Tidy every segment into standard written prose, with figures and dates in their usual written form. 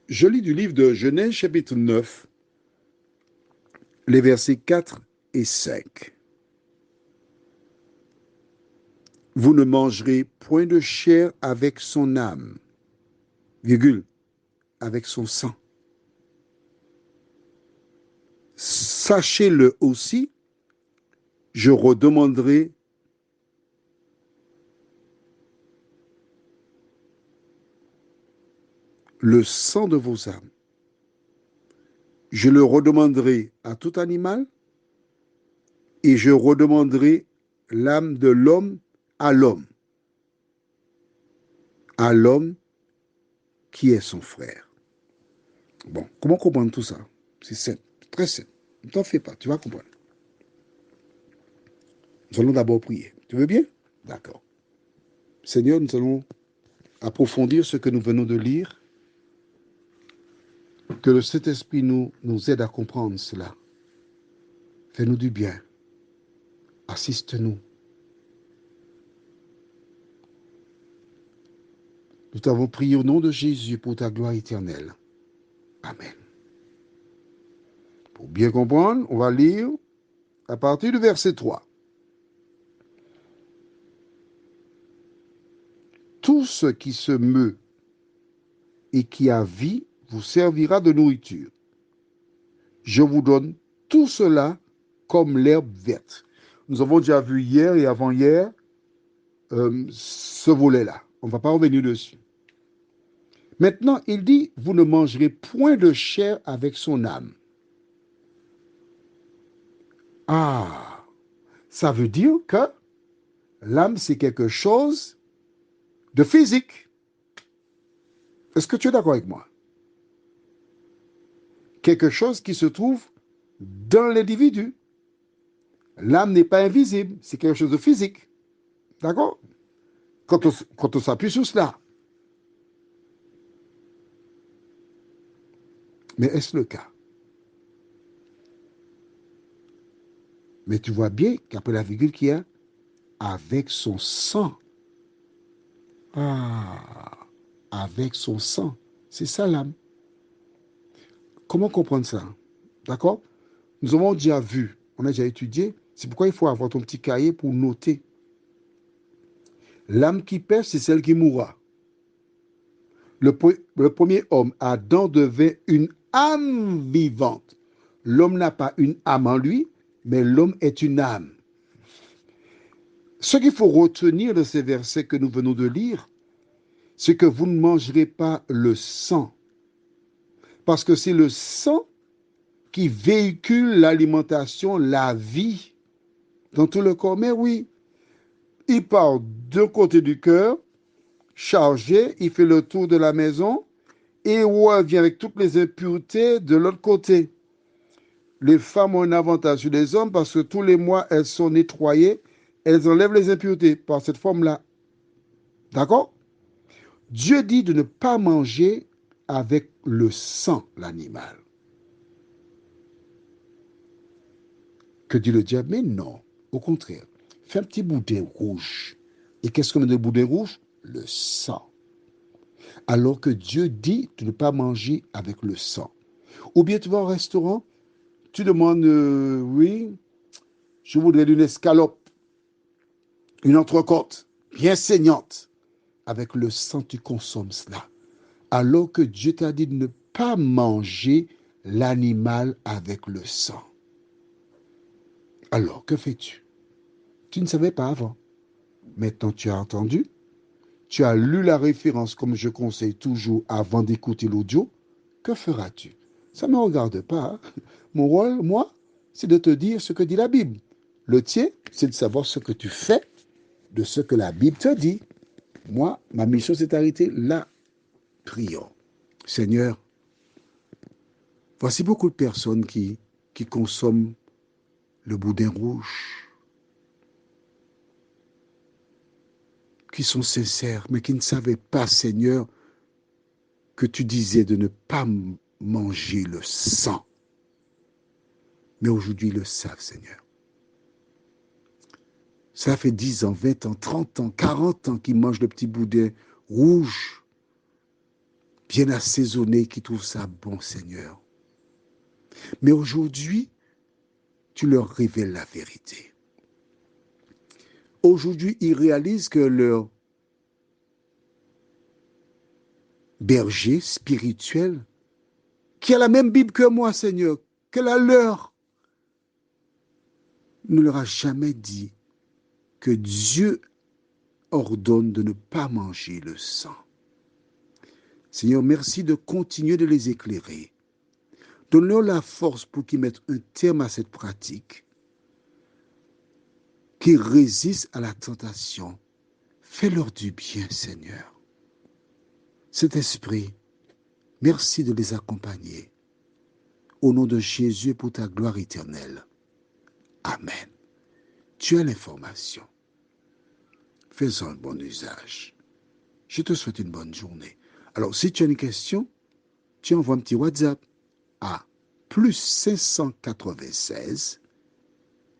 Je lis du livre de Genèse, chapitre 9, les versets 4 et 5. Vous ne mangerez point de chair avec son âme, virgule, avec son sang. Sachez-le aussi, je redemanderai le sang de vos âmes. Je le redemanderai à tout animal et je redemanderai l'âme de l'homme à l'homme, à l'homme qui est son frère. Bon, comment comprendre tout ça? C'est simple, très simple. Ne t'en fais pas, tu vas comprendre. Nous allons d'abord prier. Tu veux bien? D'accord. Seigneur, nous allons approfondir ce que nous venons de lire. Que le Saint-Esprit nous aide à comprendre cela. Fais-nous du bien. Assiste-nous. Nous t'avons prié au nom de Jésus pour ta gloire éternelle. Amen. Pour bien comprendre, on va lire à partir du verset 3. Tout ce qui se meut et qui a vie vous servira de nourriture. Je vous donne tout cela comme l'herbe verte. Nous avons déjà vu hier et avant-hier ce volet-là. On ne va pas revenir dessus. Maintenant, il dit, vous ne mangerez point de chair avec son âme. Ah, ça veut dire que l'âme, c'est quelque chose de physique. Est-ce que tu es d'accord avec moi? Quelque chose qui se trouve dans l'individu. L'âme n'est pas invisible, c'est quelque chose de physique. D'accord? Quand on s'appuie sur cela. Mais est-ce le cas? Mais tu vois bien qu'après la virgule qu'il y a, avec son sang. Ah, avec son sang. C'est ça l'âme. Comment comprendre ça? D'accord? Nous avons déjà vu, on a déjà étudié, c'est pourquoi il faut avoir ton petit cahier pour noter. L'âme qui pêche, c'est celle qui mourra. Le premier homme, Adam, devait une âme vivante. L'homme n'a pas une âme en lui, mais l'homme est une âme. Ce qu'il faut retenir de ces versets que nous venons de lire, c'est que vous ne mangerez pas le sang. Parce que c'est le sang qui véhicule l'alimentation, la vie dans tout le corps. Mais oui, il part d'un côté du cœur, chargé, il fait le tour de la maison et revient avec toutes les impuretés de l'autre côté. Les femmes ont un avantage sur les hommes parce que tous les mois, elles sont nettoyées, elles enlèvent les impuretés par cette forme-là. D'accord? Dieu dit de ne pas manger avec le sang, l'animal. Que dit le diable? Mais non, au contraire. Fais un petit boudin rouge. Et qu'est-ce qu'on met dans le boudin rouge? Le sang. Alors que Dieu dit de ne pas manger avec le sang. Ou bien tu vas au restaurant, tu demandes, oui, je voudrais une escalope, une entrecôte bien saignante. Avec le sang, tu consommes cela. Alors que Dieu t'a dit de ne pas manger l'animal avec le sang. Alors, que fais-tu? Tu ne savais pas avant. Maintenant, tu as entendu, tu as lu la référence comme je conseille toujours avant d'écouter l'audio. Que feras-tu? Ça ne me regarde pas. Hein. Mon rôle, moi, c'est de te dire ce que dit la Bible. Le tien, c'est de savoir ce que tu fais de ce que la Bible te dit. Moi, ma mission, c'est d'arrêter la prière. Seigneur, voici beaucoup de personnes qui consomment le boudin rouge, qui sont sincères, mais qui ne savaient pas, Seigneur, que tu disais de ne pas manger le sang. Mais aujourd'hui, ils le savent, Seigneur. Ça fait 10 ans, 20 ans, 30 ans, 40 ans qu'ils mangent le petit boudin rouge bien assaisonnés qui trouvent ça bon, Seigneur. Mais aujourd'hui, tu leur révèles la vérité. Aujourd'hui, ils réalisent que leur berger spirituel, qui a la même Bible que moi, Seigneur, que la leur, ne leur a jamais dit que Dieu ordonne de ne pas manger le sang. Seigneur, merci de continuer de les éclairer. Donne-leur la force pour qu'ils mettent un terme à cette pratique, qu'ils résistent à la tentation. Fais-leur du bien, Seigneur. Saint-Esprit, merci de les accompagner. Au nom de Jésus, pour ta gloire éternelle. Amen. Tu as l'information. Fais-en un bon usage. Je te souhaite une bonne journée. Alors, si tu as une question, tu envoies un petit WhatsApp à plus 596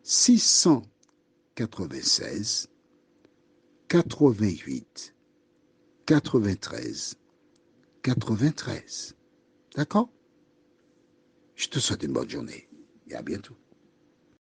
696 88 93 93. D'accord? Je te souhaite une bonne journée et à bientôt.